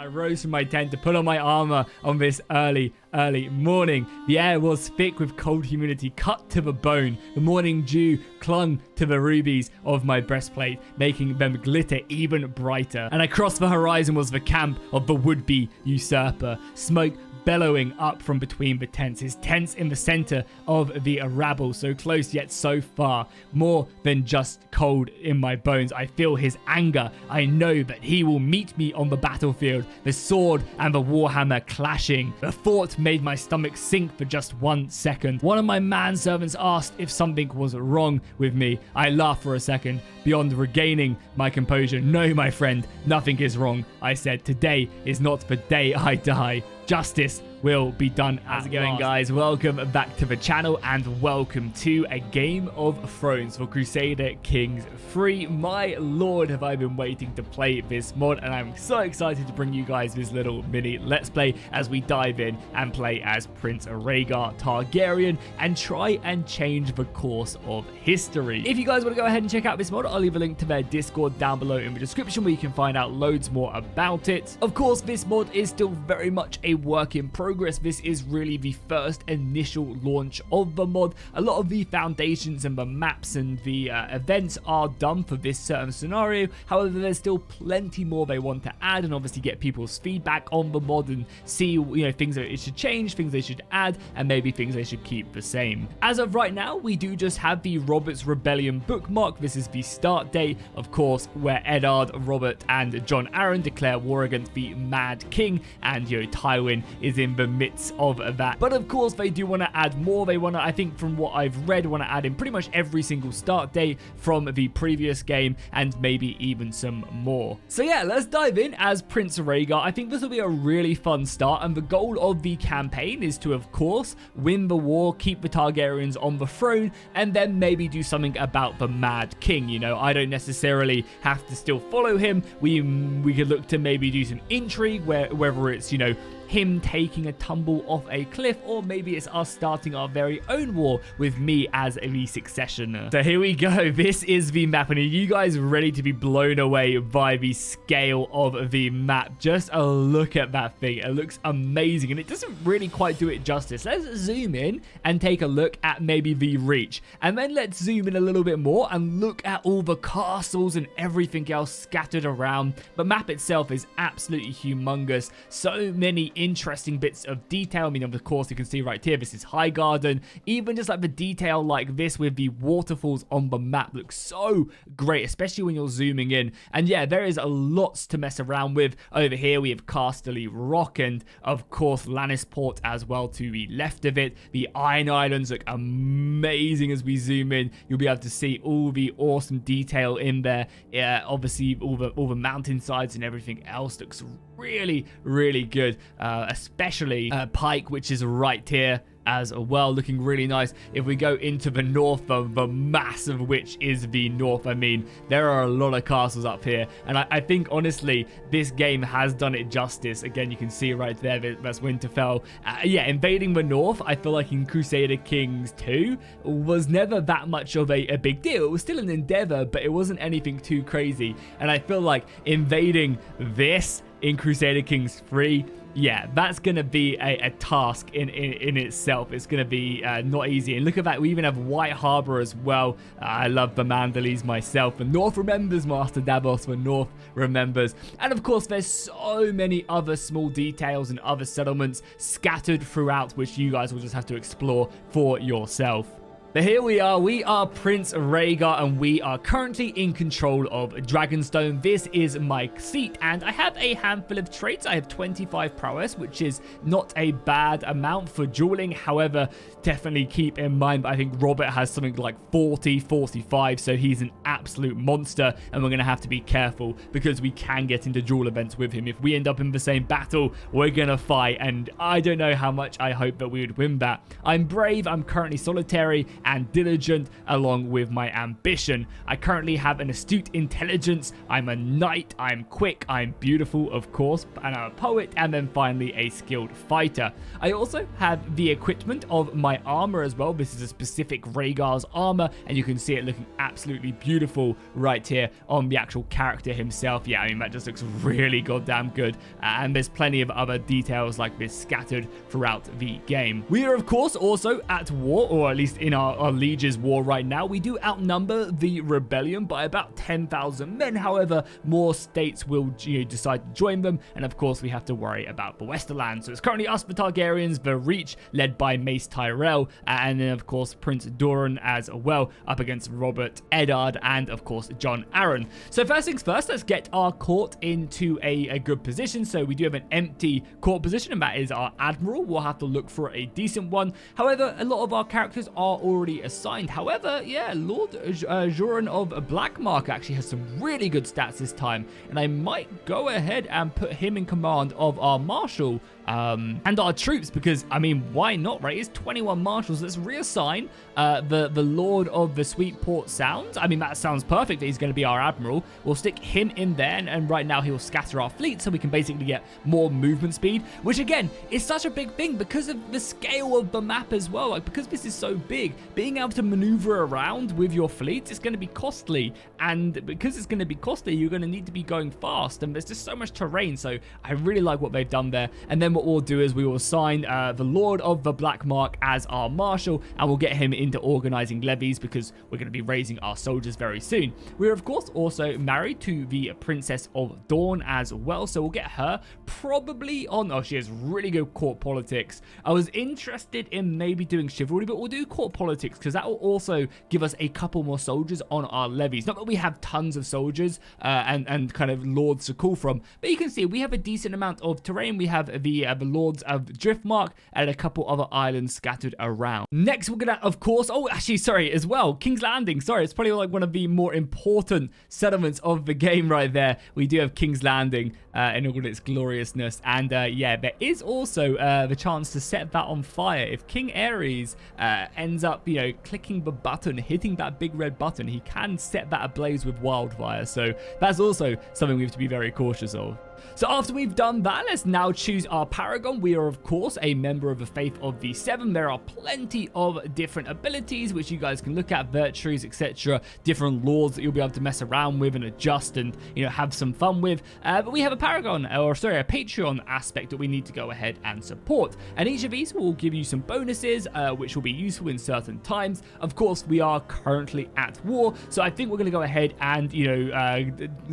I rose from my tent to put on my armor on this early morning. The air was thick with cold humidity cut to the bone. The morning dew clung to the rubies of my breastplate, making them glitter even brighter. And across the horizon was the camp of the would-be usurper. Smoke bellowing up from between the tents, his tents in the center of the rabble, so close yet so far, more than just cold in my bones. I feel his anger. I know that he will meet me on the battlefield, the sword and the warhammer clashing. The thought made my stomach sink for just 1 second. One of my manservants asked if something was wrong with me. I laughed for a second, beyond regaining my composure. No, my friend, nothing is wrong, I said. Today is not the day I die. Justice will be done. How's it going, guys? Welcome back to the channel and welcome to a Game of Thrones for Crusader Kings 3. My lord, have I been waiting to play this mod, and I'm so excited to bring you guys this little mini let's play as we dive in and play as Prince Rhaegar Targaryen and try and change the course of history. If you guys want to go ahead and check out this mod, I'll leave a link to their Discord down below in the description where you can find out loads more about it. Of course, this mod is still very much a work in progress. This is really the first initial launch of the mod. A lot of the foundations and the maps and the events are done for this certain scenario. However, there's still plenty more they want to add, and obviously get people's feedback on the mod and see, things that it should change, things they should add, and maybe things they should keep the same. As of right now, we do just have the Robert's Rebellion bookmark. This is the start date, of course, where Eddard, Robert, and Jon Arryn declare war against the Mad King, and Tywin is in the midst of that. But of course, they do want to add more. They want to, I think from what I've read, want to add in pretty much every single start date from the previous game, and maybe even some more. So yeah, let's dive in as Prince Rhaegar. I think this will be a really fun start, and the goal of the campaign is to, of course, win the war, keep the Targaryens on the throne, and then maybe do something about the Mad King. I don't necessarily have to still follow him. We could look to maybe do some intrigue, whether it's, him taking a tumble off a cliff, or maybe it's us starting our very own war with me as the successioner. So here we go. This is the map, and are you guys ready to be blown away by the scale of the map? Just a look at that thing. It looks amazing, and it doesn't really quite do it justice. Let's zoom in and take a look at maybe the reach, and then let's zoom in a little bit more and look at all the castles and everything else scattered around. The map itself is absolutely humongous. So many interesting bits of detail. I mean, of course, you can see right here, this is Highgarden. Even just like the detail like this with the waterfalls on the map looks so great, especially when you're zooming in. And yeah, there is a lots to mess around with. Over here, we have Casterly Rock and, of course, Lannisport as well to the left of it. The Iron Islands look amazing as we zoom in. You'll be able to see all the awesome detail in there. Obviously, all the mountainsides and everything else looks really, really good, especially Pike, which is right here as well, looking really nice. If we go into the north, the mass of which is the north, I mean, there are a lot of castles up here, and I think honestly this game has done it justice. Again, you can see right there, that's Winterfell. Yeah, invading the north, I feel like in Crusader Kings 2 was never that much of a big deal. It was still an endeavor, but it wasn't anything too crazy, and I feel like invading this in Crusader Kings 3, yeah, that's going to be a task in itself. It's going to be not easy. And look at that, we even have White Harbor as well. I love the Mandalese myself. The North remembers, Master Davos, the North remembers. And of course, there's so many other small details and other settlements scattered throughout, which you guys will just have to explore for yourself. But here we are Prince Rhaegar, and we are currently in control of Dragonstone. This is my seat, and I have a handful of traits. I have 25 prowess, which is not a bad amount for dueling. However, definitely keep in mind that I think Robert has something like 40, 45, so he's an absolute monster, and we're going to have to be careful because we can get into duel events with him. If we end up in the same battle, we're going to fight, and I don't know how much I hope that we would win that. I'm brave, I'm currently solitary, and diligent, along with my ambition. I currently have an astute intelligence. I'm a knight. I'm quick. I'm beautiful, of course, and I'm a poet, and then finally a skilled fighter. I also have the equipment of my armor as well. This is a specific Rhaegar's armor, and you can see it looking absolutely beautiful right here on the actual character himself. Yeah, I mean, that just looks really goddamn good, and there's plenty of other details like this scattered throughout the game. We are, of course, also at war, or at least in our liege's war right now. We do outnumber the rebellion by about 10,000 men. However, more states will decide to join them, and of course we have to worry about the Westerland. So it's currently us, the Targaryens, the Reach, led by Mace Tyrell, and then of course Prince Doran as well, up against Robert Eddard and of course John Arryn. So first things first, let's get our court into a good position. So we do have an empty court position, and that is our admiral. We'll have to look for a decent one. However, a lot of our characters are already assigned. However, yeah, Lord Joran of Blackmark actually has some really good stats this time, and I might go ahead and put him in command of our marshal and our troops, because I mean, why not, right? It's 21 marshals. Let's reassign the Lord of the Sweetport Sounds. I mean, that sounds perfect that he's going to be our admiral. We'll stick him in there, and right now he'll scatter our fleet so we can basically get more movement speed, which again is such a big thing because of the scale of the map as well. Like, because this is so big, being able to maneuver around with your fleet is going to be costly, and because it's going to be costly, you're going to need to be going fast, and there's just so much terrain. So I really like what they've done there. And then what we'll do is we will assign the Lord of the Black Mark as our marshal, and we'll get him into organizing levies because we're going to be raising our soldiers very soon. We're of course also married to the Princess of Dawn as well, so we'll get her probably on. Oh, she has really good court politics. I was interested in maybe doing chivalry, but we'll do court politics because that will also give us a couple more soldiers on our levies. Not that we have tons of soldiers and kind of lords to call from, but you can see we have a decent amount of terrain. We have the lords of Driftmark and a couple other islands scattered around. Next, we're gonna, of course, oh, actually, sorry, as well, King's Landing. Sorry, it's probably like one of the more important settlements of the game right there. We do have King's Landing in all its gloriousness, and yeah, there is also the chance to set that on fire. If King Aerys ends up, clicking the button, hitting that big red button, he can set that ablaze with wildfire. So that's also something we have to be very cautious of. So after we've done that, let's now choose our Paragon. We are, of course, a member of the Faith of the Seven. There are plenty of different abilities which you guys can look at, virtues, etc. Different lords that you'll be able to mess around with and adjust and, have some fun with. But we have a Paragon, or sorry, a Patreon aspect that we need to go ahead and support. And each of these will give you some bonuses, which will be useful in certain times. Of course, we are currently at war, so I think we're going to go ahead and,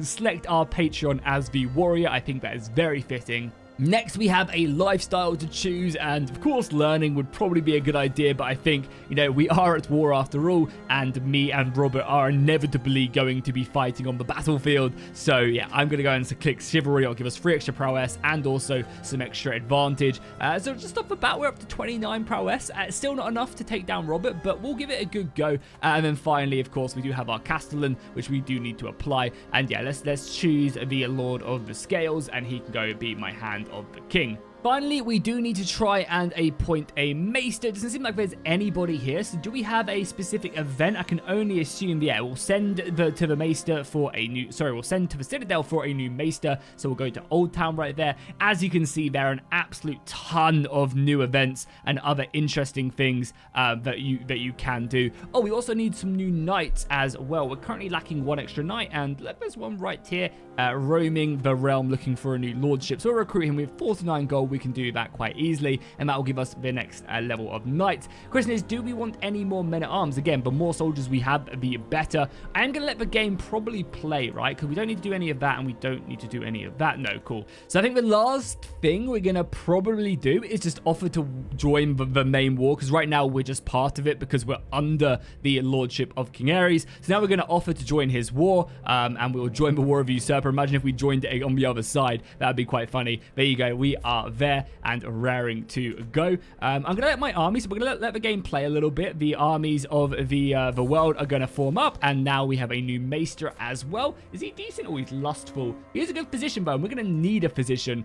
select our Patreon as the warrior. I think that is very fitting. Next, we have a lifestyle to choose, and of course learning would probably be a good idea, but I think, we are at war after all, and me and Robert are inevitably going to be fighting on the battlefield. So yeah, I'm going to go and click chivalry. It'll give us 3 extra prowess and also some extra advantage. So just off the bat, we're up to 29 prowess. Still not enough to take down Robert, but we'll give it a good go. And then finally, of course, we do have our Castellan, which we do need to apply. And yeah, let's choose the Lord of the Scales, and he can go be my hand of the king. Finally, we do need to try and appoint a maester. It doesn't seem like there's anybody here. So do we have a specific event? I can only assume, yeah, we'll send to the maester for a new, we'll send to the Citadel for a new maester. So we'll go to Old Town right there. As you can see, there are an absolute ton of new events and other interesting things that you can do. Oh, we also need some new knights as well. We're currently lacking 1 extra knight, and there's one right here, roaming the realm looking for a new lordship. So we'll recruit him with 49 gold. We can do that quite easily, and that will give us the next level of knights. Question is, do we want any more men-at-arms? Again, the more soldiers we have, the better. I am going to let the game probably play, right? Because we don't need to do any of that, and we don't need to do any of that. No, cool. So I think the last thing we're going to probably do is just offer to join the main war, because right now we're just part of it because we're under the lordship of King Aerys. So now we're going to offer to join his war, and we'll join the war of usurper. Imagine if we joined it on the other side. That would be quite funny. There you go. We are there and raring to go. I'm going to let my armies, we're going to let the game play a little bit. The armies of the world are going to form up, and now we have a new maester as well. Is he decent? Oh, he's lustful. He is a good physician, but we're going to need a physician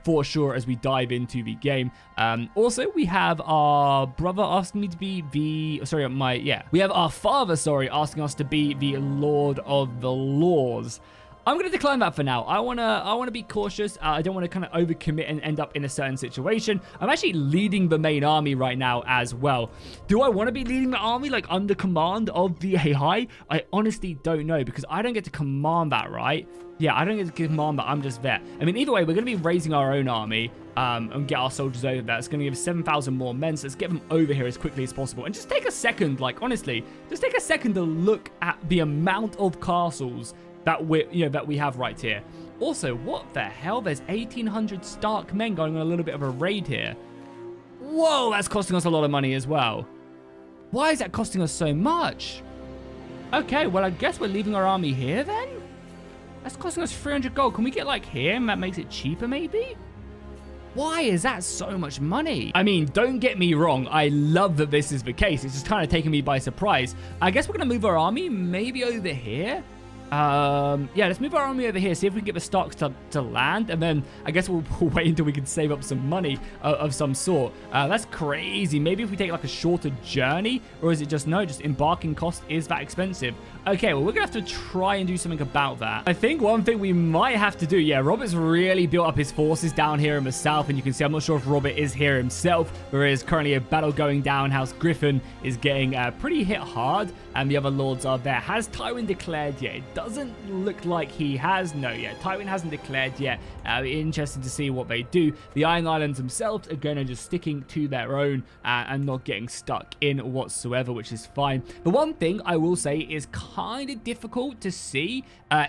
for sure as we dive into the game. Also, we have our brother asking me to be we have our father, asking us to be the Lord of the Laws. I'm going to decline that for now. I want to be cautious. I don't want to kind of overcommit and end up in a certain situation. I'm actually leading the main army right now as well. Do I want to be leading the army like under command of the AI? I honestly don't know because I don't get to command that, right? Yeah, I don't get to command that. I'm just there. I mean, either way, we're going to be raising our own army and get our soldiers over there. It's going to give 7,000 more men. So let's get them over here as quickly as possible. And just take a second, like, honestly, just take a second to look at the amount of castles that we have right here. Also, what the hell? There's 1,800 Stark men going on a little bit of a raid here. Whoa, that's costing us a lot of money as well. Why is that costing us so much? Okay, well, I guess we're leaving our army here then? That's costing us 300 gold. Can we get like here and that makes it cheaper maybe? Why is that so much money? I mean, don't get me wrong. I love that this is the case. It's just kind of taking me by surprise. I guess we're going to move our army maybe over here. Yeah, let's move our army over here, see if we can get the Starks to land, and then I guess we'll wait until we can save up some money of some sort. That's crazy. Maybe if we take like a shorter journey, or is it just, no, just embarking cost is that expensive? Okay, well, we're gonna have to try and do something about that. I think one thing we might have to do, yeah, Robert's really built up his forces down here in the south, and you can see, I'm not sure if Robert is here himself. There is currently a battle going down. House Griffin is getting pretty hit hard, and the other lords are there. Has Tywin declared yet? It doesn't look like he has. No, yet. Tywin hasn't declared yet. Interested to see what they do. The Iron Islands themselves are going to just sticking to their own and not getting stuck in whatsoever, which is fine. The one thing I will say is kind of difficult to see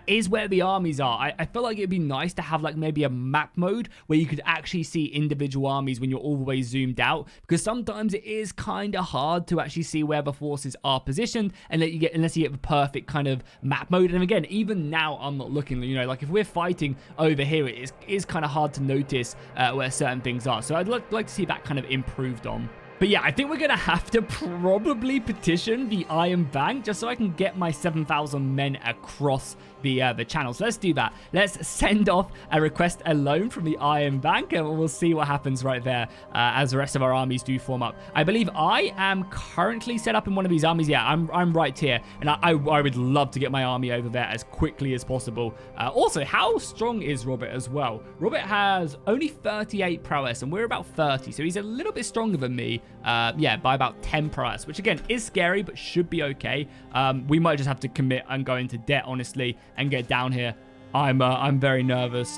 is where the armies are. I feel like it'd be nice to have like maybe a map mode where you could actually see individual armies when you're all the way zoomed out, because sometimes it is kind of hard to actually see where the forces are positioned and that you get, unless you get the perfect kind of map mode. And again, even now I'm not looking, you know, like if we're fighting over here, it is kind of hard to notice where certain things are. So I'd like to see that kind of improved on. But yeah, I think we're going to have to probably petition the Iron Bank just so I can get my 7,000 men across the channel. So let's do that. Let's send off a request alone from the Iron Bank, and we'll see what happens right there as the rest of our armies do form up. I believe I am currently set up in one of these armies. Yeah, I'm right here, and I would love to get my army over there as quickly as possible. Also, how strong is Robert as well? Robert has only 38 prowess, and we're about 30, so he's a little bit stronger than me. Yeah, by about 10 prowess, which again is scary, but should be okay. We might just have to commit and go into debt, honestly, and get down here. I'm very nervous.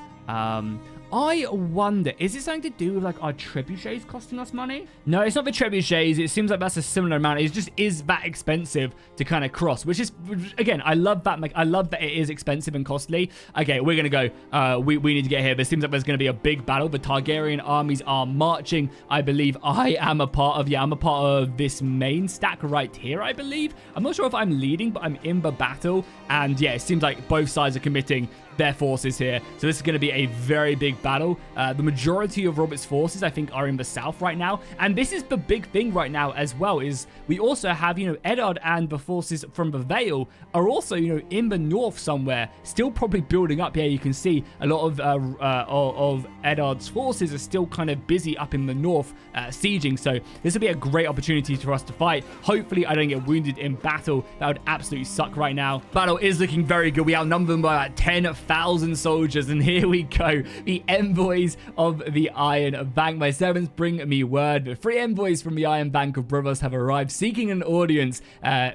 I wonder, is it something to do with like our trebuchets costing us money? No, it's not the trebuchets. It seems like that's a similar amount. It just is that expensive to kind of cross, which is, again, I love that. I love that it is expensive and costly. Okay, we're going to go. We need to get here. There seems like there's going to be a big battle. The Targaryen armies are marching. I believe I am a part of, I'm a part of this main stack right here, I believe. I'm not sure if I'm leading, but I'm in the battle. And yeah, it seems like both sides are committing their forces here. So this is going to be a very big battle. The majority of Robert's forces, I think, are in the south right now. And this is the big thing right now as well, is we also have, you know, Eddard and the forces from the Vale are also, you know, in the north somewhere, still probably building up. Yeah, you can see a lot of Eddard's forces are still kind of busy up in the north, sieging. So this will be a great opportunity for us to fight. Hopefully I don't get wounded in battle. That would absolutely suck right now. Battle is looking very good. We outnumber them by about 10,000 soldiers, and here we go. The envoys of the Iron Bank. My servants bring me word. The 3 envoys from the Iron Bank of Brothers have arrived, seeking an audience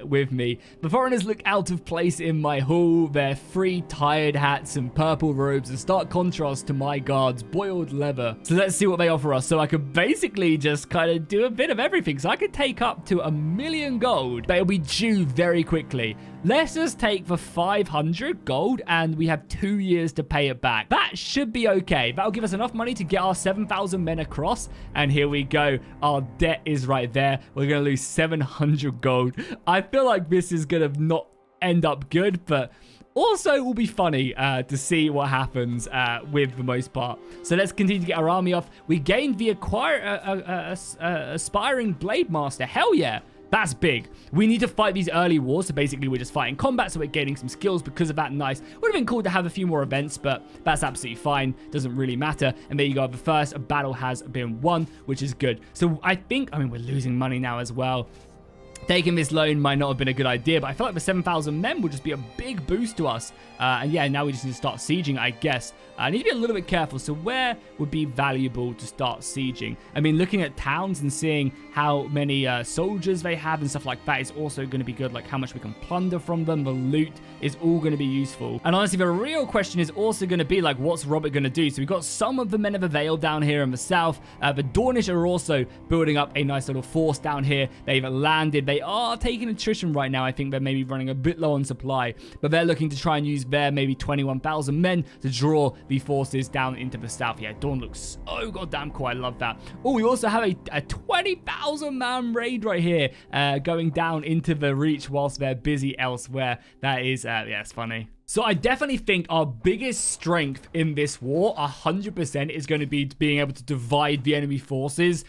with me. The foreigners look out of place in my hall. Their 3 tired hats and purple robes, a stark contrast to my guards' boiled leather. So let's see what they offer us. So I could basically just kind of do a bit of everything. So I could take up to 1,000,000 gold, but it'll be due very quickly. Let's just take the 500 gold, and we have 2 years to pay it back. That should be okay. That'll give us enough money to get our 7,000 men across, and here we go. Our debt is right there. We're going to lose 700 gold. I feel like this is going to not end up good, but also will be funny to see what happens with the most part. So let's continue to get our army off. We gained the aspiring blade master. Hell yeah. That's big. We need to fight these early wars, so basically we're just fighting combat, so we're gaining some skills because of that. Nice. Would have been cool to have a few more events, but that's absolutely fine. Doesn't really matter. And there you go. The first battle has been won, which is good. So I think, I mean, we're losing money now as well. Taking this loan might not have been a good idea, but I feel like the 7,000 men would just be a big boost to us. And yeah, now we just need to start sieging, I guess. I need to be a little bit careful. So where would be valuable to start sieging? I mean, looking at towns and seeing how many soldiers they have and stuff like that is also going to be good. Like how much we can plunder from them. The loot is all going to be useful. And honestly, the real question is also going to be like, what's Robert going to do? So we've got some of the Men of the Vale down here in the south. The Dornish are also building up a nice little force down here. They've landed. They are taking attrition right now. I think they're maybe running a bit low on supply, but they're looking to try and use their maybe 21,000 men to draw the forces down into the south. Yeah, Dawn looks so goddamn cool. I love that. Oh, we also have a 20,000 man raid right here going down into the Reach whilst they're busy elsewhere. That is, yeah, it's funny. So I definitely think our biggest strength in this war, 100%, is going to be being able to divide the enemy forces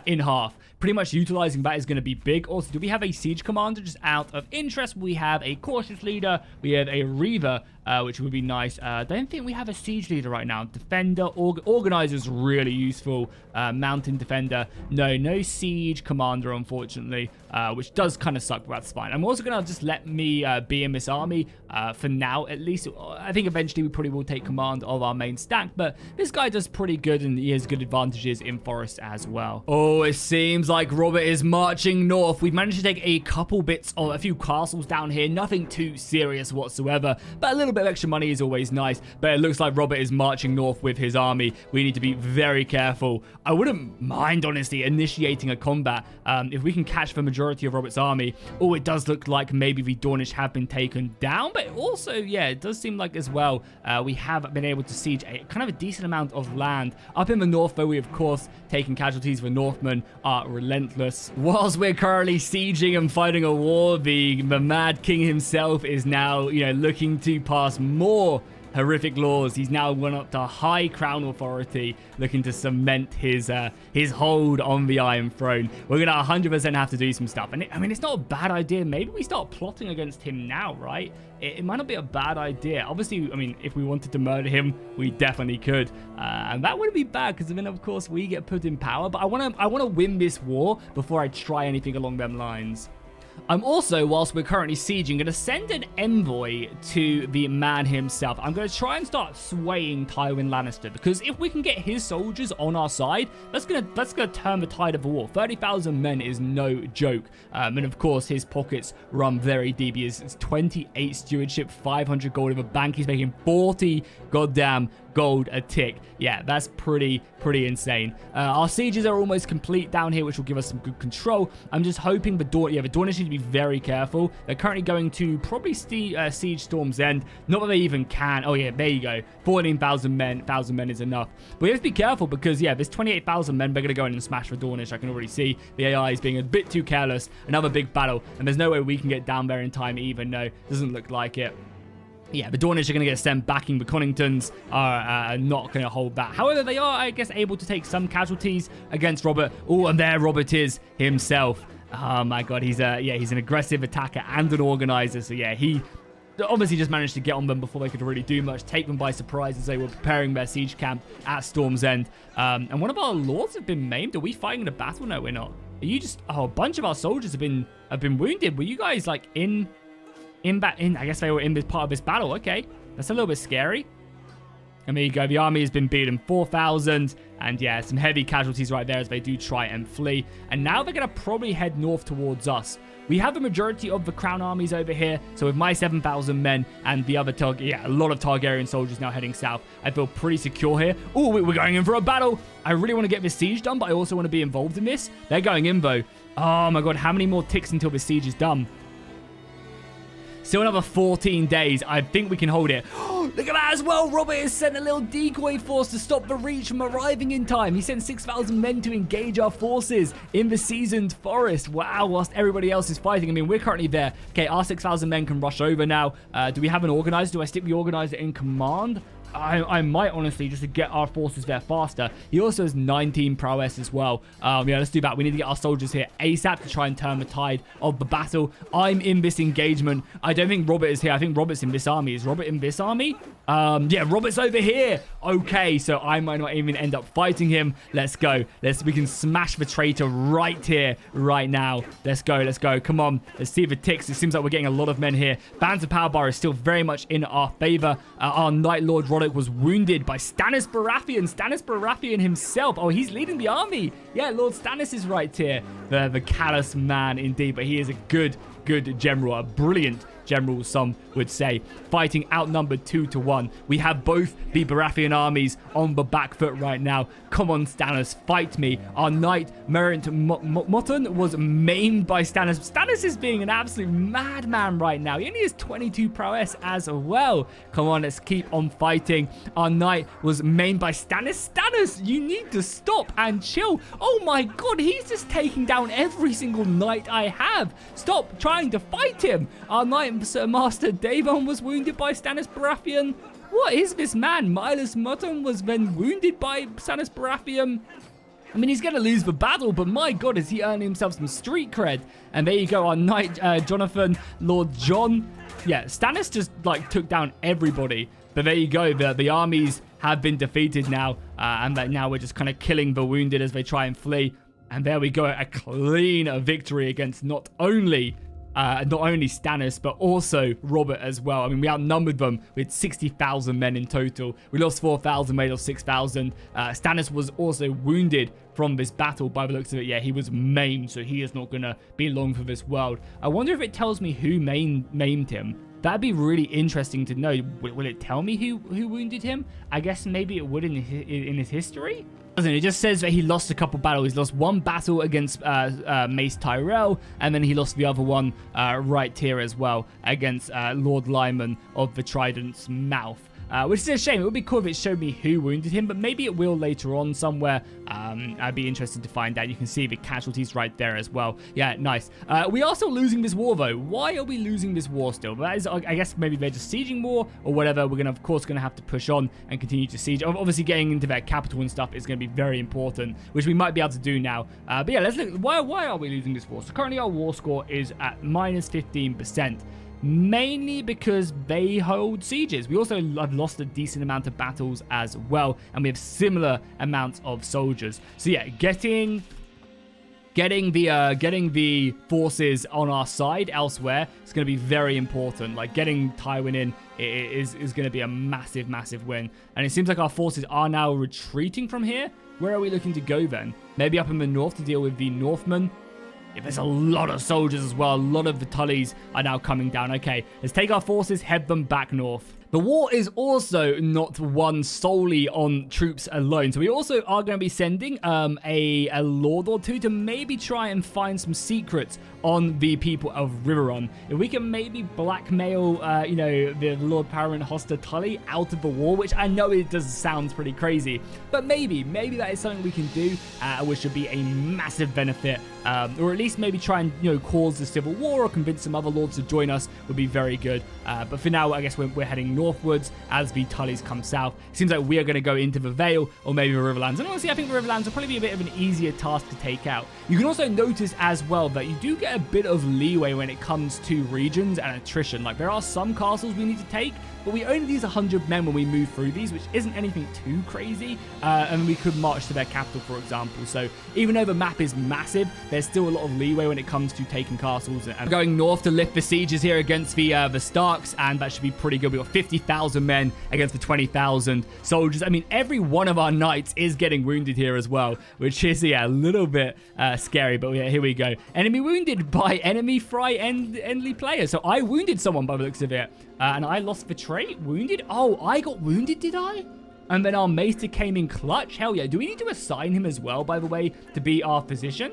in half. Pretty much utilizing that is going to be big. Also, do we have a siege commander? Just out of interest, we have a cautious leader. We have a reaver, which would be nice. I don't think we have a siege leader right now. Defender, organizer is really useful. Mountain defender. No siege commander, unfortunately, which does kind of suck, but that's fine. I'm also going to just let me be in this army for now, at least. I think eventually we probably will take command of our main stack, but this guy does pretty good, and he has good advantages in forest as well. Oh, it seems like Robert is marching north. We've managed to take a couple bits of a few castles down here. Nothing too serious whatsoever, but a little bit of extra money is always nice. But it looks like Robert is marching north with his army. We need to be very careful. I wouldn't mind, honestly, initiating a combat if we can catch the majority of Robert's army. Oh, it does look like maybe the Dornish have been taken down, but also, yeah, it does seem like as well we have been able to siege kind of a decent amount of land. Up in the north, though, we, of course, taking casualties. The Northmen are relentless. Whilst we're currently sieging and fighting a war, the Mad King himself is now, you know, looking to pass more horrific laws. He's now gone up to high crown authority, looking to cement his hold on the Iron Throne. We're gonna 100% have to do some stuff, and I mean, it's not a bad idea. Maybe we start plotting against him now, right? It might not be a bad idea. Obviously, I mean, if we wanted to murder him, we definitely could, and that wouldn't be bad because then, of course, we get put in power. But I wanna win this war before I try anything along them lines. I'm also, whilst we're currently sieging, going to send an envoy to the man himself. I'm going to try and start swaying Tywin Lannister, because if we can get his soldiers on our side, that's gonna turn the tide of the war. 30,000 men is no joke. And of course, his pockets run very deep. It's 28 stewardship, 500 gold in the bank. He's making 40 goddamn gold a tick. Yeah, that's pretty insane. Our sieges are almost complete down here, which will give us some good control. I'm just hoping the Dornish need to be very careful. They're currently going to probably siege Storm's End. Not that they even can. Oh yeah, there you go. 14,000 men. 1,000 men is enough. But we have to be careful because, yeah, there's 28,000 men. They're going to go in and smash the Dornish. I can already see the AI is being a bit too careless. Another big battle, and there's no way we can get down there in time even. No, doesn't look like it. Yeah, the Dornish are going to get sent backing. The Conningtons are not going to hold that. However, they are, I guess, able to take some casualties against Robert. Oh, and there Robert is himself. Oh my god, he's an aggressive attacker and an organizer. So yeah, he obviously just managed to get on them before they could really do much, take them by surprise as they were preparing their siege camp at Storm's End. And one of our lords have been maimed. Are we fighting in a battle? No, we're not. Are you just... Oh, a bunch of our soldiers have been wounded. Were you guys like in I guess they were in this part of this battle. Okay, that's a little bit scary. And there you go. The army has been beaten 4,000. And yeah, some heavy casualties right there as they do try and flee. And now they're going to probably head north towards us. We have the majority of the crown armies over here. So with my 7,000 men and the other a lot of Targaryen soldiers now heading south, I feel pretty secure here. Oh, we're going in for a battle. I really want to get this siege done, but I also want to be involved in this. They're going in though. Oh my god, how many more ticks until the siege is done? Still another 14 days. I think we can hold it. Look at that as well. Robert has sent a little decoy force to stop the Reach from arriving in time. He sent 6,000 men to engage our forces in the seasoned forest. Wow, whilst everybody else is fighting. I mean, we're currently there. Okay, our 6,000 men can rush over now. Do we have an organizer? Do I stick the organizer in command? I might honestly just to get our forces there faster. He also has 19 prowess as well. Yeah, let's do that. We need to get our soldiers here ASAP to try and turn the tide of the battle. I'm in this engagement. I don't think Robert is here. I think Robert's in this army. Is Robert in this army? Yeah, Robert's over here. Okay, so I might not even end up fighting him. Let's go. We can smash the traitor right here, right now. Let's go. Let's go. Come on. Let's see if it ticks. It seems like we're getting a lot of men here. Bands of Power Bar is still very much in our favor. Our Night Lord Roderick was wounded by Stannis Baratheon. Stannis Baratheon himself. Oh, he's leading the army. Yeah, Lord Stannis is right here. The callous man indeed, but he is a good general, a brilliant general, some would say. Fighting outnumbered 2-1. We have both the Baratheon armies on the back foot right now. Come on, Stannis, fight me. Our knight, Merent Motton, was maimed by Stannis. Stannis is being an absolute madman right now. He only has 22 prowess as well. Come on, let's keep on fighting. Our knight was maimed by Stannis. Stannis, you need to stop and chill. Oh my god, he's just taking down every single knight I have. Stop trying to fight him. Our knight, Sir Master Davon, was wounded by Stannis Baratheon. What is this man? Milas Mutton was then wounded by Stannis Baratheon. I mean, he's going to lose the battle, but my god, is he earning himself some street cred. And there you go, our knight, Jonathan, Lord John. Yeah, Stannis just, like, took down everybody. But there you go, the armies have been defeated now. And that now we're just kind of killing the wounded as they try and flee. And there we go, a clean victory against not only Stannis, but also Robert as well. I mean, we outnumbered them with 60,000 men in total. We lost 4,000, made off 6,000. Stannis was also wounded from this battle by the looks of it. Yeah, he was maimed, so he is not going to be long for this world. I wonder if it tells me who maimed him. That'd be really interesting to know. Will it tell me who wounded him? I guess maybe it would in his history. It just says that he lost a couple battles. He's lost one battle against Mace Tyrell, and then he lost the other one right here as well against Lord Lyman of the Trident's Mouth. Which is a shame. It would be cool if it showed me who wounded him, but maybe it will later on somewhere. I'd be interested to find out. You can see the casualties right there as well. Yeah, nice. We are still losing this war, though. Why are we losing this war still? That is, I guess maybe they're just sieging more or whatever. We're of course, going to have to push on and continue to siege. Obviously, getting into their capital and stuff is going to be very important, which we might be able to do now. But yeah, let's look. Why are we losing this war? So currently, our war score is at -15%. Mainly because they hold sieges. We also have lost a decent amount of battles as well, and we have similar amounts of soldiers. So yeah, getting the forces on our side elsewhere is going to be very important. Like getting Tywin in is going to be a massive win. And it seems like our forces are now retreating from here. Where are we looking to go then? Maybe up in the north to deal with the Northmen. Yeah, there's a lot of soldiers as well. A lot of the Tullys are now coming down. Okay, let's take our forces, head them back north. The war is also not won solely on troops alone. So we also are going to be sending a lord or two to maybe try and find some secrets on the people of Riverrun. If we can maybe blackmail, the Lord Paramount Hoster Tully out of the war, which I know it does sound pretty crazy, but maybe that is something we can do, which would be a massive benefit, or at least maybe try and cause the civil war or convince some other lords to join us would be very good. But for now, I guess we're heading northwards as the Tullys come south. Seems like we are going to go into the Vale or maybe the Riverlands. And honestly, I think the Riverlands will probably be a bit of an easier task to take out. You can also notice as well that you do get a bit of leeway when it comes to regions and attrition. Like there are some castles we need to take, but we only use 100 men when we move through these, which isn't anything too crazy. And we could march to their capital, for example. So even though the map is massive, there's still a lot of leeway when it comes to taking castles. And going north to lift the sieges here against the Starks, and that should be pretty good. We've got 50,000 men against the 20,000 soldiers. I mean, every one of our knights is getting wounded here as well, which is, yeah, a little bit scary. But yeah, here we go. Enemy wounded by enemy Fry Endly player. So I wounded someone by the looks of it. And I lost the trait. Wounded? Oh, I got wounded, did I? And then our maester came in clutch? Hell yeah. Do we need to assign him as well, by the way, to be our physician?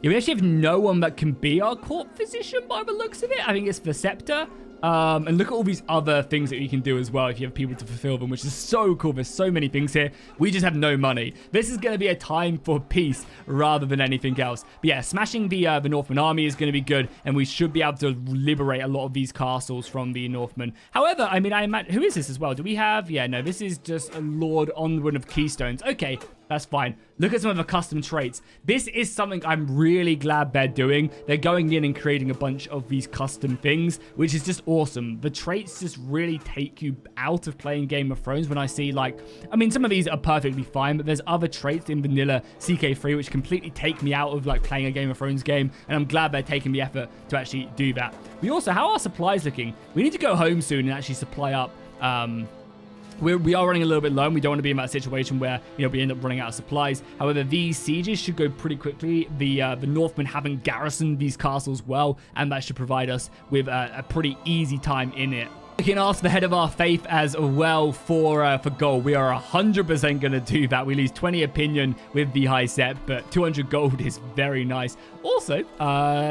Yeah, we actually have no one that can be our court physician by the looks of it. I think it's the scepter. And look at all these other things that you can do as well if you have people to fulfill them, which is so cool. There's so many things here. We just have no money. This is going to be a time for peace rather than anything else. But yeah, smashing the Northman army is going to be good, and we should be able to liberate a lot of these castles from the Northmen. However, I mean, I imagine, who is this as well? Do we have, yeah, no, this is just a Lord Onward of Keystones. Okay, that's fine. Look at some of the custom traits. This is something I'm really glad they're doing. They're going in and creating a bunch of these custom things, which is just awesome. The traits just really take you out of playing Game of Thrones when I see, like, I mean, some of these are perfectly fine, but there's other traits in vanilla CK3 which completely take me out of, like, playing a Game of Thrones game, and I'm glad they're taking the effort to actually do that. We also, how are our supplies looking? We need to go home soon and actually supply up. We are running a little bit low, and we don't want to be in that situation where, you know, we end up running out of supplies. However, these sieges should go pretty quickly. The Northmen haven't garrisoned these castles well, and that should provide us with a pretty easy time in it. We can ask the head of our faith as well for gold. We are 100% going to do that. We lose 20 opinion with the high set, but 200 gold is very nice. Also,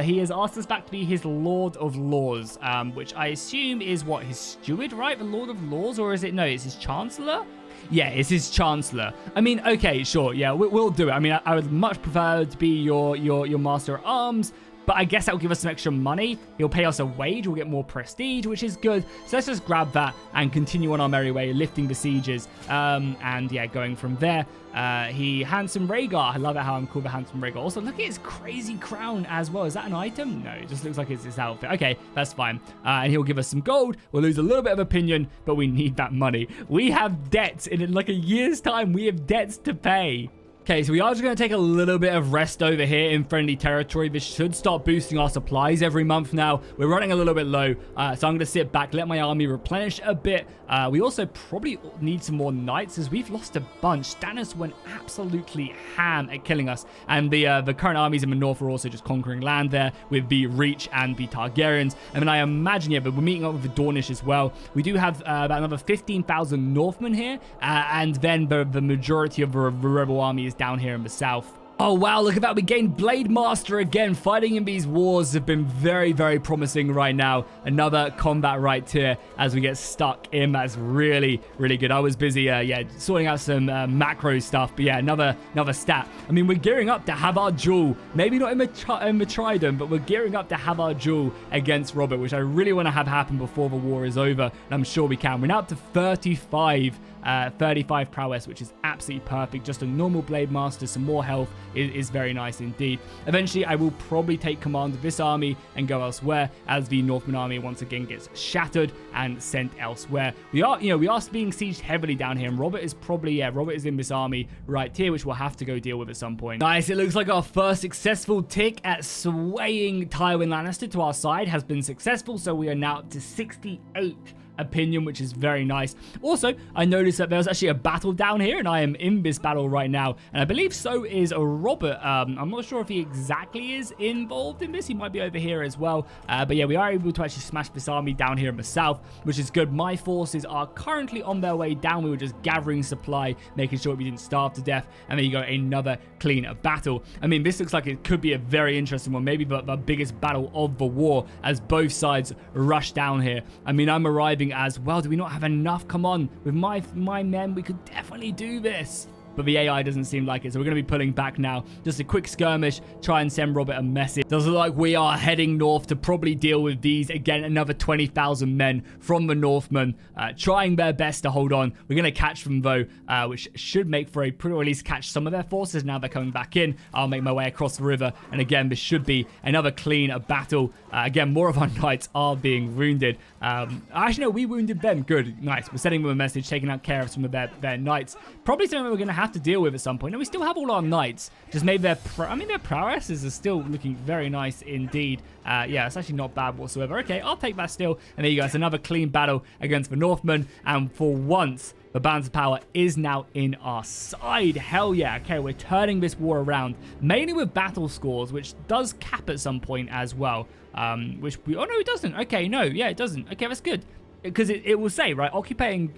he has asked us back to be his Lord of Laws, which I assume is what, his steward, right? The Lord of Laws, or is it, no, it's his Chancellor? Yeah, it's his Chancellor. I mean, okay, sure, yeah, we'll do it. I mean, I would much prefer to be your Master at Arms, but I guess that'll give us some extra money. He'll pay us a wage. We'll get more prestige, which is good. So let's just grab that and continue on our merry way, lifting the sieges. And yeah, going from there. He Handsome Rhaegar. I love it how I'm called the Handsome Rhaegar. Also, look at his crazy crown as well. Is that an item? No, it just looks like it's his outfit. Okay, that's fine. And he'll give us some gold. We'll lose a little bit of opinion, but we need that money. We have debts. In like a year's time, we have debts to pay. Okay, so we are just going to take a little bit of rest over here in friendly territory. This should start boosting our supplies every month now. We're running a little bit low, so I'm going to sit back, let my army replenish a bit. We also probably need some more knights, as we've lost a bunch. Stannis went absolutely ham at killing us, and the current armies in the north are also just conquering land there with the Reach and the Targaryens. And then I imagine, yeah, but we're meeting up with the Dornish as well. We do have about another 15,000 Northmen here, and then the majority of the rebel army is down here in the south. Oh, wow, look at that. We gained Blade Master again. Fighting in these wars have been very, very promising right now. Another combat right here as we get stuck in. That's really, really good. I was busy, yeah, sorting out some macro stuff. But yeah, another stat. I mean, we're gearing up to have our duel. Maybe not in the Trident, but we're gearing up to have our duel against Robert, which I really want to have happen before the war is over. And I'm sure we can. We're now up to 35 prowess, which is absolutely perfect. Just a normal Blade Master, some more health is very nice indeed. Eventually, I will probably take command of this army and go elsewhere as the Northman army once again gets shattered and sent elsewhere. We are being sieged heavily down here, and Robert is probably, yeah, Robert is in this army right here, which we'll have to go deal with at some point. Nice, it looks like our first successful tick at swaying Tywin Lannister to our side has been successful, so we are now up to 68 opinion, which is very nice. Also, I noticed that there's actually a battle down here, and I am in this battle right now, and I believe so is Robert. I'm not sure if he exactly is involved in this. He might be over here as well, but yeah, we are able to actually smash this army down here in the south, which is good. My forces are currently on their way down. We were just gathering supply, making sure we didn't starve to death, and there you go, another clean battle. I mean, this looks like it could be a very interesting one, maybe the biggest battle of the war, as both sides rush down here. I mean, I'm arriving as well. Do we not have enough? Come on, with my men, we could definitely do this. But the AI doesn't seem like it, so we're going to be pulling back now. Just a quick skirmish, try and send Robert a message. Does look like we are heading north to probably deal with these. Again, another 20,000 men from the Northmen, trying their best to hold on. We're going to catch them, though, which should make for a pretty, or at least catch some of their forces. Now they're coming back in. I'll make my way across the river, and again, this should be another clean battle. Again, more of our knights are being wounded. Actually, no, we wounded them. Good, nice. We're sending them a message, taking out care of some of their knights. Probably something we're going to have to deal with at some point. And we still have all our knights. Just maybe their prowesses are still looking very nice indeed. Yeah, it's actually not bad whatsoever. Okay, I'll take that still. And there you go. It's another clean battle against the Northmen. And for once, the balance of power is now in our side. Hell yeah. Okay, we're turning this war around. Mainly with battle scores, which does cap at some point as well. Oh, no, it doesn't. Okay, no. Yeah, it doesn't. Okay, that's good. Because it will say, right, occupying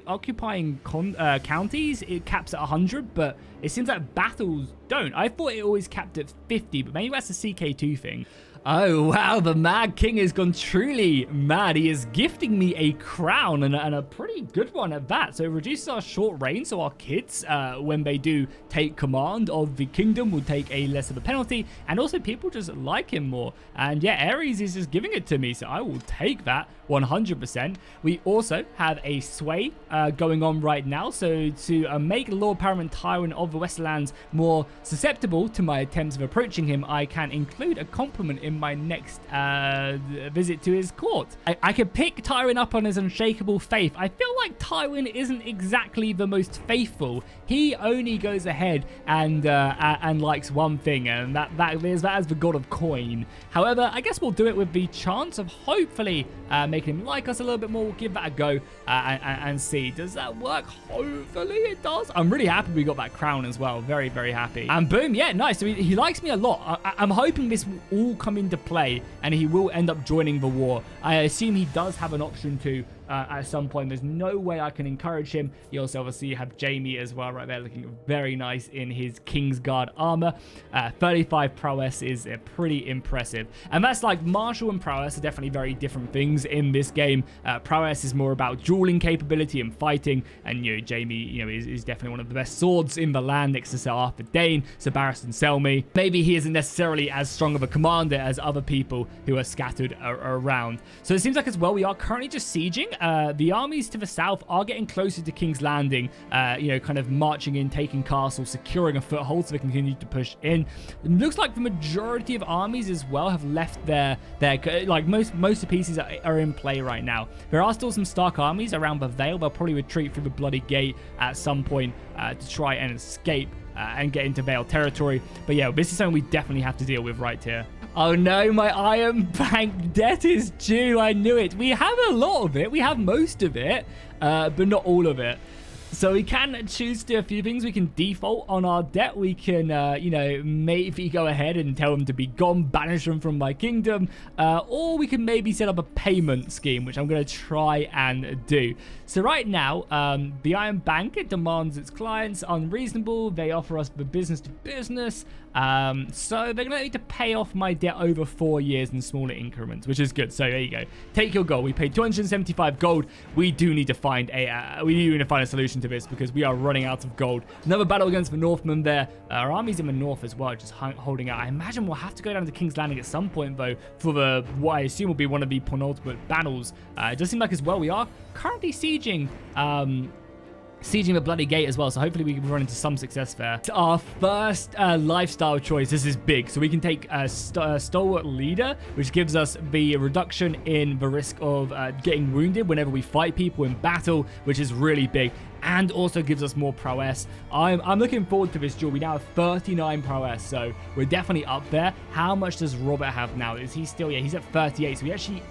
counties, it caps at 100, but it seems like battles don't. I thought it always capped at 50, but maybe that's a CK2 thing. Oh, wow, the Mad King has gone truly mad. He is gifting me a crown and a pretty good one at that. So it reduces our short reign, so our kids, when they do take command of the kingdom, will take a less of a penalty. And also people just like him more. And yeah, Ares is just giving it to me, so I will take that 100%. We also have a sway going on right now. So to make Lord Paramount Tyrant of the Westerlands more susceptible to my attempts of approaching him, I can include a compliment in my next visit to his court. I could pick Tywin up on his unshakable faith. I feel like Tywin isn't exactly the most faithful. He only goes ahead and likes one thing, and that is the god of coin. However, I guess we'll do it with the chance of hopefully making him like us a little bit more. We'll give that a go and see. Does that work? Hopefully it does. I'm really happy we got that crown as well. Very, very happy. And boom, yeah, nice. So he likes me a lot. I'm hoping this will all come into play and he will end up joining the war. I assume he does have an option to at some point. There's no way I can encourage him. You also obviously have Jamie as well right there, looking very nice in his Kingsguard armor. 35 prowess is pretty impressive, and that's like martial and prowess are definitely very different things in this game. Prowess is more about dueling capability and fighting, and Jamie is definitely one of the best swords in the land next to Sir Arthur Dane, Sir Barristan Selmy. Maybe he isn't necessarily as strong of a commander as other people who are scattered around. So it seems like as well we are currently just sieging. The armies to the south are getting closer to King's Landing, kind of marching in, taking castles, securing a foothold so they continue to push in. It looks like the majority of armies as well have left their like most of the pieces are in play right now. There are still some Stark armies around the Vale. They'll probably retreat through the Bloody Gate at some point to try and escape and get into Vale territory. But yeah, this is something we definitely have to deal with right here. Oh no, my Iron Bank debt is due. I knew it. We have a lot of it. We have most of it, but not all of it. So we can choose to do a few things. We can default on our debt. We can, maybe go ahead and tell them to be gone, banish them from my kingdom. Or we can maybe set up a payment scheme, which I'm going to try and do. So right now, the Iron Bank, it demands its clients unreasonable. They offer us the business to business. So they're going to need to pay off my debt over 4 years in smaller increments, which is good. So there you go. Take your gold. We paid 275 gold. We do need to find a solution to this because we are running out of gold. Another battle against the Northmen there. Our armies in the north as well, just holding out. I imagine we'll have to go down to King's Landing at some point though for what I assume will be one of the penultimate battles. It does seem like as well we are currently sieging the Bloody Gate as well, so hopefully we can run into some success there. Our first lifestyle choice, this is big, so we can take a Stalwart Leader, which gives us the reduction in the risk of getting wounded whenever we fight people in battle, which is really big, and also gives us more prowess. I'm looking forward to this duel. We now have 39 prowess, so we're definitely up there. How much does Robert have now? Is he still, yeah, he's at 38, so we actually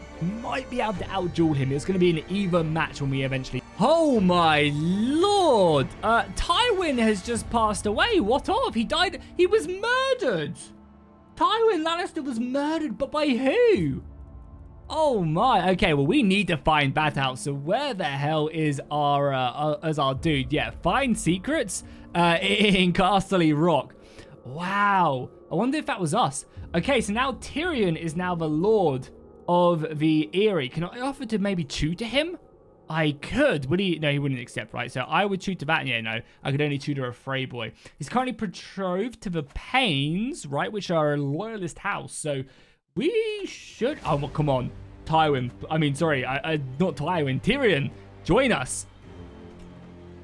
might be able to outduel him. It's going to be an even match when we eventually... Oh my lord! Tywin has just passed away. What of? He died. He was murdered. Tywin Lannister was murdered, but by who? Oh my. Okay, well, we need to find that out. So where the hell is our dude? Yeah, find secrets in Castle Rock. Wow. I wonder if that was us. Okay, so now Tyrion is now the Lord of the Eyrie. Can I offer to maybe tutor him? I could. Would he? No, he wouldn't accept, right? So I would tutor that. Yeah, no. I could only tutor a Frey boy. He's currently betrothed to the Paynes, right? Which are a loyalist house. So we should... Oh, well, come on. Tywin. I mean, sorry. Not Tywin. Tyrion. Join us.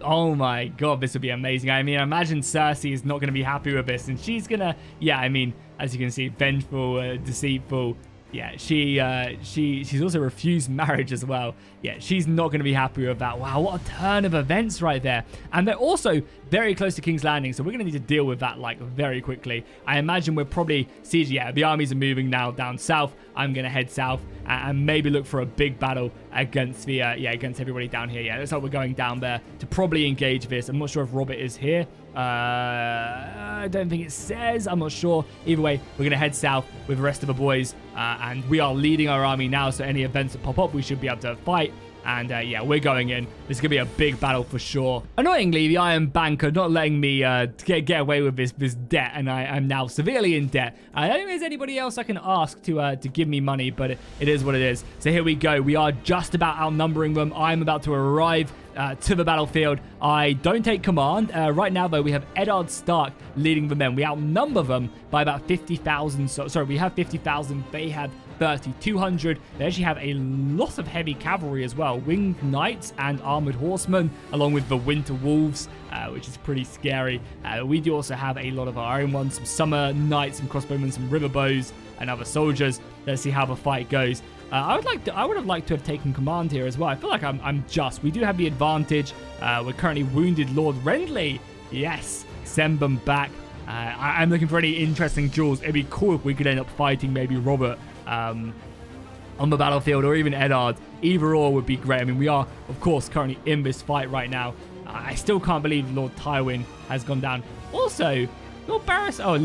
Oh my god, this would be amazing. I mean, I imagine Cersei is not going to be happy with this. And she's going to... Yeah, I mean, as you can see, vengeful, deceitful... Yeah, she's also refused marriage as well. Yeah, she's not going to be happy with that. Wow, what a turn of events right there. And they're also very close to King's Landing, so we're going to need to deal with that, like, very quickly. I imagine we're probably... Yeah, the armies are moving now down south. I'm going to head south and maybe look for a big battle against the... against everybody down here. Yeah, looks like we're going down there to probably engage this. I'm not sure if Robert is here. I don't think it says. I'm not sure. Either way, we're going to head south with the rest of the boys. And we are leading our army now, so any events that pop up, we should be able to fight. And yeah, we're going in. This is going to be a big battle for sure. Annoyingly, the Iron Bank are not letting me get away with this debt, and I'm now severely in debt. I don't think there's anybody else I can ask to give me money, but it is what it is. So here we go. We are just about outnumbering them. I'm about to arrive to the battlefield. I don't take command. Right now, though, we have Eddard Stark leading the men. We outnumber them by about 50,000. Sorry, we have 50,000. They have 3,200. They actually have a lot of heavy cavalry as well. Winged knights and armored horsemen, along with the winter wolves, which is pretty scary. We do also have a lot of our own ones. Some summer knights, some crossbowmen, some river bows, and other soldiers. Let's see how the fight goes. I would have liked to have taken command here as well. I feel like I'm just. We do have the advantage. We're currently wounded Lord Renly. Yes, send them back. I'm looking for any interesting duels. It'd be cool if we could end up fighting maybe Robert on the battlefield, or even Eddard. Either or would be great. I mean, we are, of course, currently in this fight right now. I still can't believe Lord Tywin has gone down. Also, Lord Barris... Oh,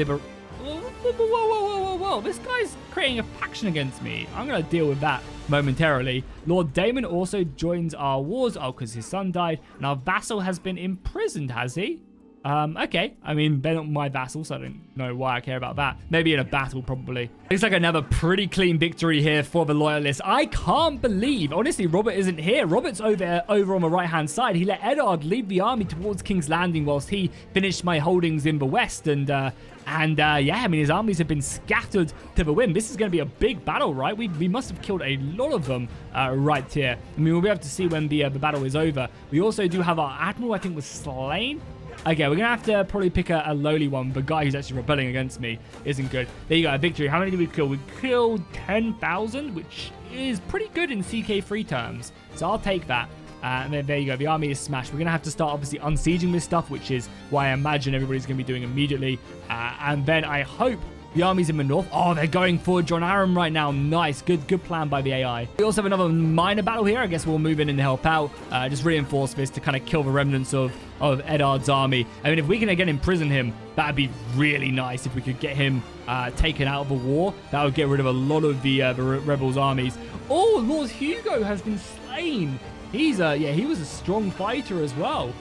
whoa. This guy's creating a faction against me. I'm going to deal with that momentarily. Lord Daemon also joins our wars. Oh, because his son died. And our vassal has been imprisoned, has he? Okay. I mean, they're not my vassals, so I don't know why I care about that. Maybe in a battle, probably. Looks like another pretty clean victory here for the Loyalists. I can't believe, honestly, Robert isn't here. Robert's over on the right-hand side. He let Eddard lead the army towards King's Landing whilst he finished my holdings in the west. And yeah, I mean, his armies have been scattered to the wind. This is going to be a big battle, right? We must have killed a lot of them right here. I mean, we'll be able to see when the battle is over. We also do have our admiral, I think, was slain. Okay, we're going to have to probably pick a lowly one. The guy who's actually rebelling against me isn't good. There you go, a victory. How many did we kill? We killed 10,000, which is pretty good in CK3 terms. So I'll take that. And then there you go. The army is smashed. We're going to have to start, obviously, unsieging this stuff, which is why I imagine everybody's going to be doing immediately. And then I hope the army's in the north. Oh, they're going for John Aram right now. Nice. Good plan by the AI. We also have another minor battle here. I guess we'll move in and help out. Just reinforce this to kind of kill the remnants of Eddard's army. I mean, if we can again imprison him, that'd be really nice. If we could get him taken out of the war, that would get rid of a lot of the rebels' armies. Oh, Lord Hugo has been slain. He's he was a strong fighter as well.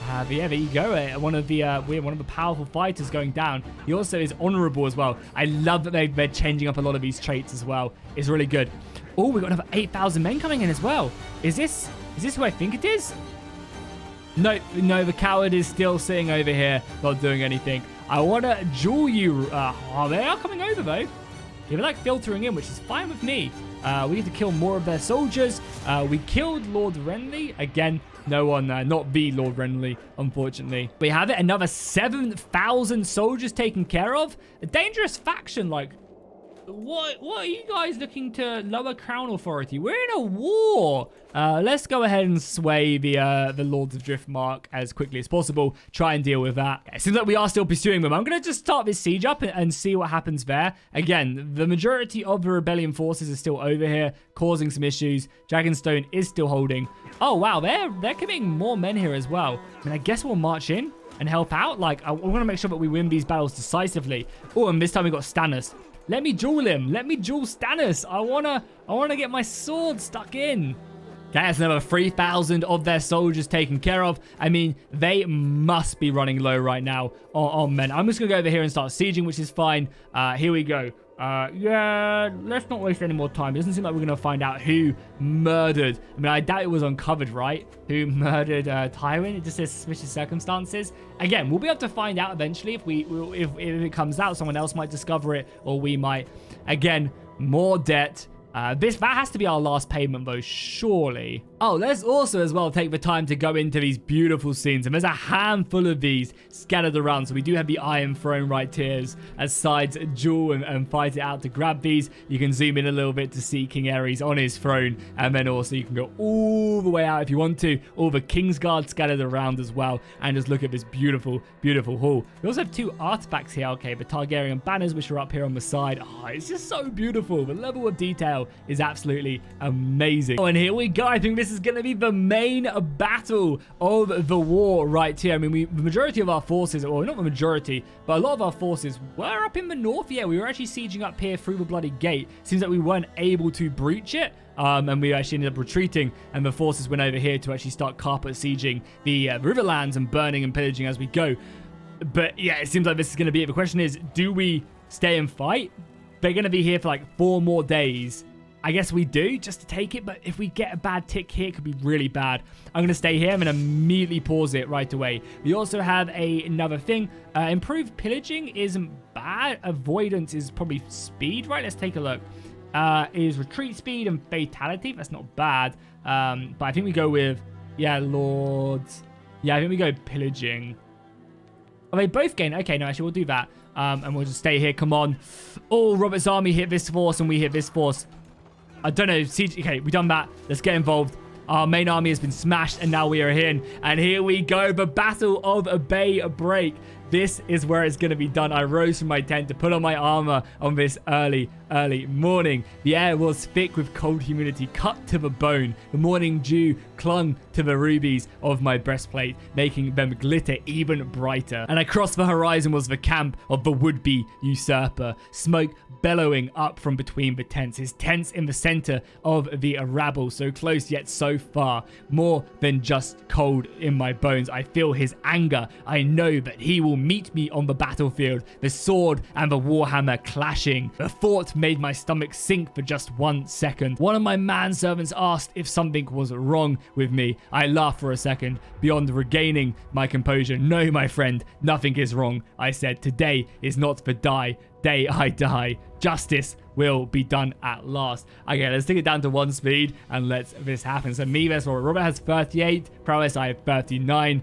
But yeah, there you go. One of the powerful fighters going down. He also is honorable as well. I love that they're changing up a lot of these traits as well. It's really good. Oh, we've got another 8,000 men coming in as well. Is this who I think it is? No, the coward is still sitting over here, not doing anything. I want to duel you. Oh, they are coming over though. They're like filtering in, which is fine with me. We need to kill more of their soldiers. We killed Lord Renly. Again, no one, not the Lord Renly, unfortunately. We have it. Another 7,000 soldiers taken care of. A dangerous faction, like, what are you guys looking to lower crown authority? We're in a war. Let's go ahead and sway the Lords of Driftmark as quickly as possible. Try and deal with that. It seems like we are still pursuing them. I'm going to just start this siege up and see what happens there. Again, the majority of the rebellion forces are still over here, causing some issues. Dragonstone is still holding. Oh, wow. They're committing more men here as well. I mean, I guess we'll march in and help out. Like, I want to make sure that we win these battles decisively. Oh, and this time we got Stannis. Let me duel him. Let me duel Stannis. I wanna get my sword stuck in. Okay, that's another 3,000 of their soldiers taken care of. I mean, they must be running low right now on men. I'm just gonna go over here and start sieging, which is fine. Here we go. Yeah, let's not waste any more time. It doesn't seem like we're going to find out who murdered. I mean, I doubt it was uncovered, right? Who murdered Tywin? It just says suspicious circumstances. Again, we'll be able to find out eventually if it comes out. Someone else might discover it, or we might. Again, more debt. That has to be our last payment though, surely. Oh, let's also as well take the time to go into these beautiful scenes. And there's a handful of these scattered around. So we do have the Iron Throne right here as sides duel and fight it out to grab these. You can zoom in a little bit to see King Aerys on his throne. And then also you can go all the way out if you want to. All the Kingsguard scattered around as well. And just look at this beautiful, beautiful hall. We also have two artifacts here. Okay, the Targaryen banners, which are up here on the side. Oh, it's just so beautiful. The level of detail style is absolutely amazing. Oh, and here we go. I think this is going to be the main battle of the war right here. I mean, the majority of our forces, or not the majority, but a lot of our forces were up in the north. Yeah, we were actually sieging up here through the bloody gate. Seems like we weren't able to breach it. And we actually ended up retreating, and the forces went over here to actually start carpet sieging the riverlands and burning and pillaging as we go. But yeah, it seems like this is going to be it. The question is, do we stay and fight? They're going to be here for like 4 more days. I guess we do, just to take it. But if we get a bad tick here, it could be really bad. I'm going to stay here. I'm going to immediately pause it right away. We also have another thing. Improved pillaging isn't bad. Avoidance is probably speed, right? Let's take a look. Is retreat speed and fatality. That's not bad. But I think we go with, yeah, lords. Yeah, I think we go pillaging. Oh, they both gain. Okay, no, actually, we'll do that. And we'll just stay here. Come on. Oh, Robert's army hit this force and we hit this force. I don't know. Siege. Okay, we've done that. Let's get involved. Our main army has been smashed and now we are in. And here we go. The Battle of Bay Break. This is where it's going to be done. I rose from my tent to put on my armor on this early morning. The air was thick with cold humidity cut to the bone. The morning dew clung to the rubies of my breastplate, making them glitter even brighter. And across the horizon was the camp of the would-be usurper, smoke bellowing up from between the tents. His tents in the center of the rabble, so close yet so far. More than just cold in my bones. I feel his anger. I know that he will meet me on the battlefield, the sword and the warhammer clashing. The thought made my stomach sink for just 1 second. One of my manservants asked if something was wrong with me. I laughed for a second, beyond regaining my composure. No, my friend, nothing is wrong, I said. Today is not the day I die. Justice will be done at last. Okay, let's take it down to 1 speed and let this happen. So me versus Robert has 38 prowess. I have 39.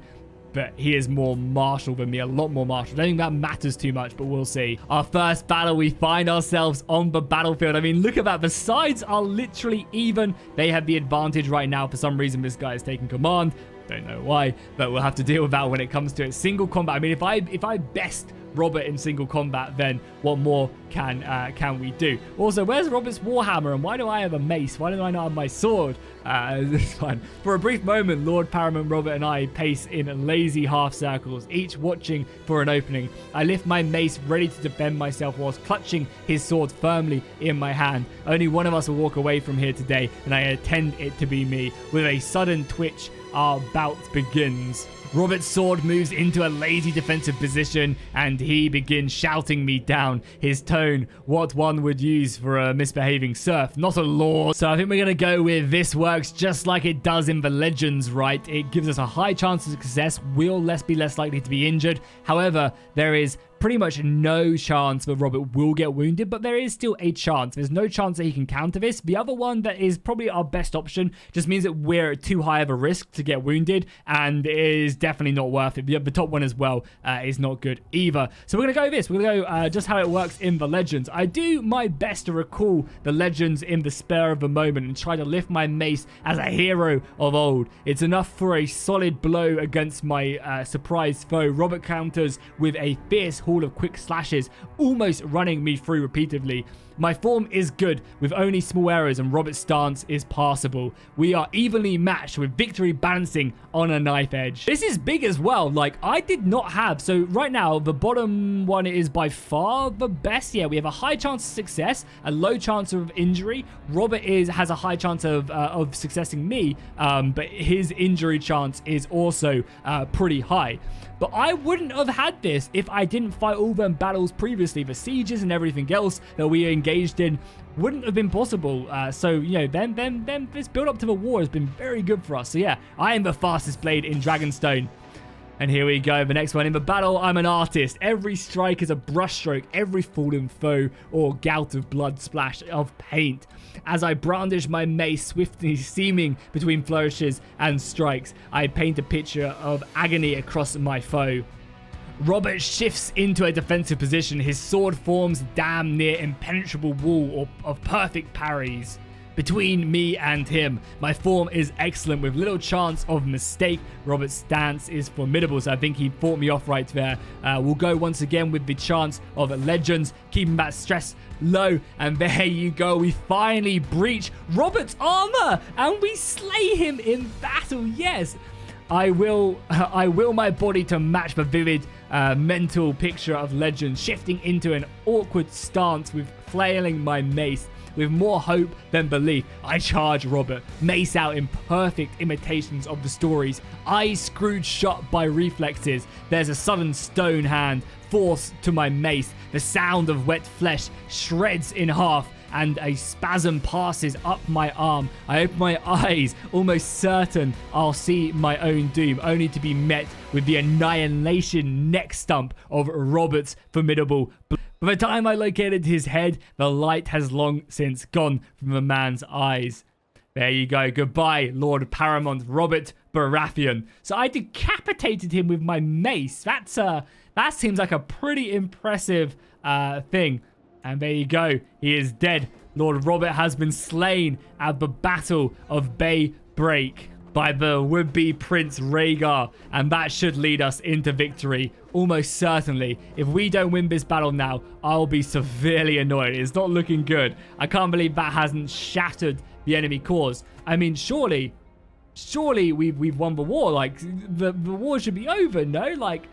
But he is more martial than me, a lot more martial. I don't think that matters too much, but we'll see. Our first battle, we find ourselves on the battlefield. I mean, look at that. The sides are literally even. They have the advantage right now. For some reason, this guy is taking command. Don't know why, but we'll have to deal with that when it comes to it. Single combat. I mean, if I best Robert in single combat, then what more can we do? Also, where's Robert's warhammer and why do I have a mace? Why do I not have my sword? This one. For a brief moment, Lord Paramount Robert and I pace in lazy half circles, each watching for an opening. I lift my mace ready to defend myself whilst clutching his sword firmly in my hand. Only one of us will walk away from here today, and I intend it to be me. With a sudden twitch, our bout begins. Robert's sword moves into a lazy defensive position and he begins shouting me down. His tone, what one would use for a misbehaving serf, not a lord. So I think we're going to go with this works just like it does in the Legends, right? It gives us a high chance of success. We'll be less likely to be injured. However, there is pretty much no chance that Robert will get wounded, but there is still a chance. There's no chance that he can counter this. The other one that is probably our best option just means that we're at too high of a risk to get wounded, and it is definitely not worth it. The top one as well is not good either. So we're going to go with this. We're going to go just how it works in the Legends. I do my best to recall the Legends in the spur of the moment and try to lift my mace as a hero of old. It's enough for a solid blow against my surprise foe. Robert counters with a fierce haul of quick slashes, almost running me through repeatedly. My form is good, with only small errors, and Robert's stance is passable. We are evenly matched, with victory balancing on a knife edge. This is big as well. Like, I did not have... So, right now, the bottom one is by far the best. Yeah, we have a high chance of success, a low chance of injury. Robert has a high chance of successing me, but his injury chance is also pretty high. But I wouldn't have had this if I didn't fight all them battles previously. The sieges and everything else that we engaged in wouldn't have been possible. So, you know, then this build up to the war has been very good for us. So, yeah, I am the fastest blade in Dragonstone. And here we go, the next one. In the battle, I'm an artist. Every strike is a brushstroke, every fallen foe or gout of blood splash of paint. As I brandish my mace, swiftly seaming between flourishes and strikes, I paint a picture of agony across my foe. Robert shifts into a defensive position. His sword forms damn near impenetrable wall of perfect parries. between me and him. My form is excellent with little chance of mistake. Robert's stance is formidable, so I think he fought me off right there. We'll go once again with the chance of legends, keeping that stress low, and there you go. We finally breach Robert's armor, and we slay him in battle. Yes, I will my body to match the vivid mental picture of legend, shifting into an awkward stance with flailing my mace. With more hope than belief, I charge Robert, mace out in perfect imitations of the stories, eyes screwed shut by reflexes. There's a sudden stone hand force to my mace. The sound of wet flesh shreds in half, and a spasm passes up my arm. I open my eyes, almost certain I'll see my own doom, only to be met with the annihilation neck stump of Robert's formidable. By the time I located his head, the light has long since gone from the man's eyes. There you go. Goodbye, Lord Paramount Robert Baratheon. So I decapitated him with my mace. That seems like a pretty impressive thing. And there you go. He is dead. Lord Robert has been slain at the Battle of Bay Break by the would-be Prince Rhaegar, and that should lead us into victory, almost certainly. If we don't win this battle now, I'll be severely annoyed. It's not looking good. I can't believe that hasn't shattered the enemy cause. I mean, surely we've won the war. Like, the war should be over, no? Like,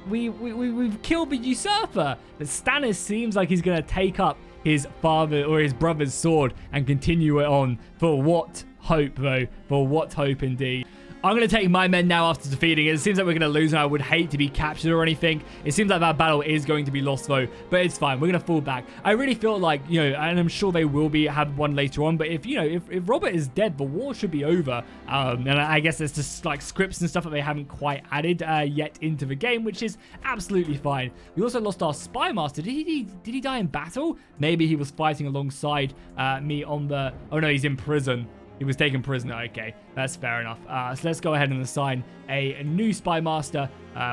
we've killed the usurper. But Stannis seems like he's going to take up his father or his brother's sword and continue it on. For what hope, though? For what hope indeed? I'm going to take my men now after defeating it. It seems like we're going to lose, and I would hate to be captured or anything. It seems like that battle is going to be lost, though, but it's fine. We're going to fall back. I really feel like, you know, and I'm sure they will have one later on, but if, you know, if Robert is dead, the war should be over. And I guess there's just, like, scripts and stuff that they haven't quite added yet into the game, which is absolutely fine. We also lost our spy master. Did he die in battle? Maybe he was fighting alongside me on the... Oh, no, he's in prison. He was taken prisoner. Okay, that's fair enough. So let's go ahead and assign a new spy master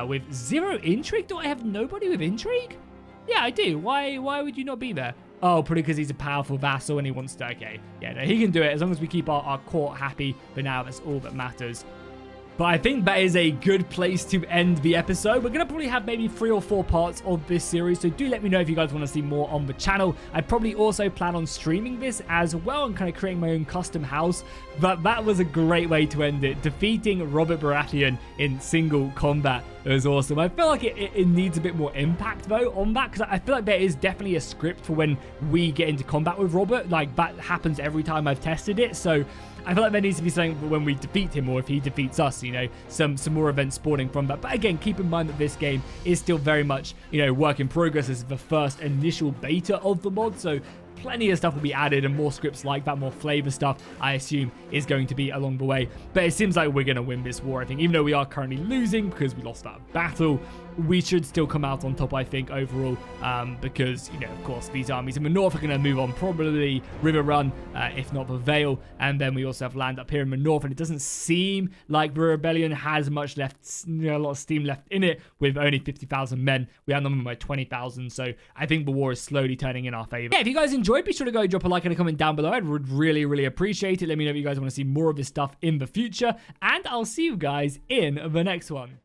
with 0 intrigue. Do I have nobody with intrigue? Yeah, I do. Why would you not be there? Oh, probably because he's a powerful vassal and he wants to... Okay, yeah, no, he can do it as long as we keep our court happy. But now that's all that matters. But I think that is a good place to end the episode. We're going to probably have maybe 3 or 4 parts of this series, so do let me know if you guys want to see more on the channel. I'd probably also plan on streaming this as well and kind of creating my own custom house. But that was a great way to end it. Defeating Robert Baratheon in single combat. It was awesome. I feel like it needs a bit more impact, though, on that, because I feel like there is definitely a script for when we get into combat with Robert. Like, that happens every time I've tested it, so... I feel like there needs to be something when we defeat him, or if he defeats us, you know, some more events spawning from that. But again, keep in mind that this game is still very much, you know, work in progress. This is the first initial beta of the mod, so plenty of stuff will be added, and more scripts like that, more flavor stuff, I assume, is going to be along the way. But it seems like we're going to win this war, I think. Even though we are currently losing because we lost that battle, we should still come out on top, I think, overall, because, you know, of course, these armies in the north are going to move on, probably River Run, if not the Vale, and then we also have land up here in the north, and it doesn't seem like the rebellion has much left, you know, a lot of steam left in it, with only 50,000 men. We outnumber them by 20,000, so I think the war is slowly turning in our favor. Yeah, if you guys enjoyed, be sure to go drop a like and a comment down below. I would really, really appreciate it. Let me know if you guys want to see more of this stuff in the future, and I'll see you guys in the next one.